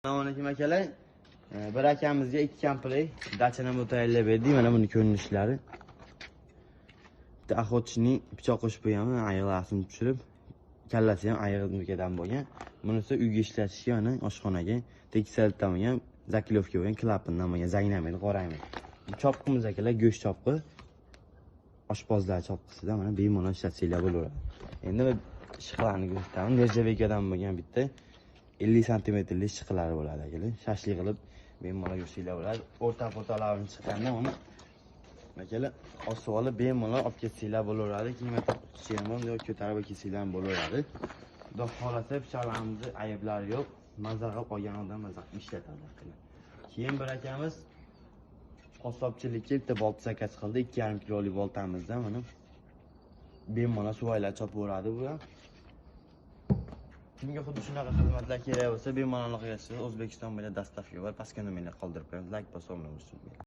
Assalomu alaykum akalar. Bir akamizga 2 komplekt dachani bu tayyorlab berdik. Mana buni ko'rinishlari. Bitta axotchining pichoq qo'shib qo'yganman, ayiqlarini tushirib, kallasi ham ayiqnikidan bo'lgan. Bunisi uyga ishlatishga, mana oshxonaga, tekisalitdan bo'lgan, zakilovka bo'lgan, klapindan bo'lgan, zanglamaydi, qoraymaydi. Chopqimiz akalar, go'sht chopqi. Oshpozlar chopqisida mana bemalol ishlatsanglar bo'laveradi. Endi shiqlarni ko'rsataman. Nержавейкаdan bo'lgan bitta 50 santimetrlik shiqilari bo'ladi akalar. Shashlik qilib bemalol yursanglar bo'ladi. O'rta-o'rtalarini chiqqanda uni akalar osib olib bemalol olib ketsanglar bo'laveradi. Keyin qutisidan yoki ko'tarib ketsanglar ham bo'laveradi. Xudo xolasa pichoqlarimizni ayblari yo'q. Mazza qilib olgan odam mazza qilib ishlatadi akalar. Keyin bir akamiz qassobchilikka bitta bolta zakaz qildi. 2,5 kilolik boltamizdan mana bemalol suvaylar chopib o'radi bu ham. Kimga xuddi shunaqa xizmatlar kerak bo'lsa, bemalol aloqaga chiqib, O'zbekiston bo'ylab dastavka bor, pastga nomerlar qoldirib qo'yamiz. Like bosib olmaysiz.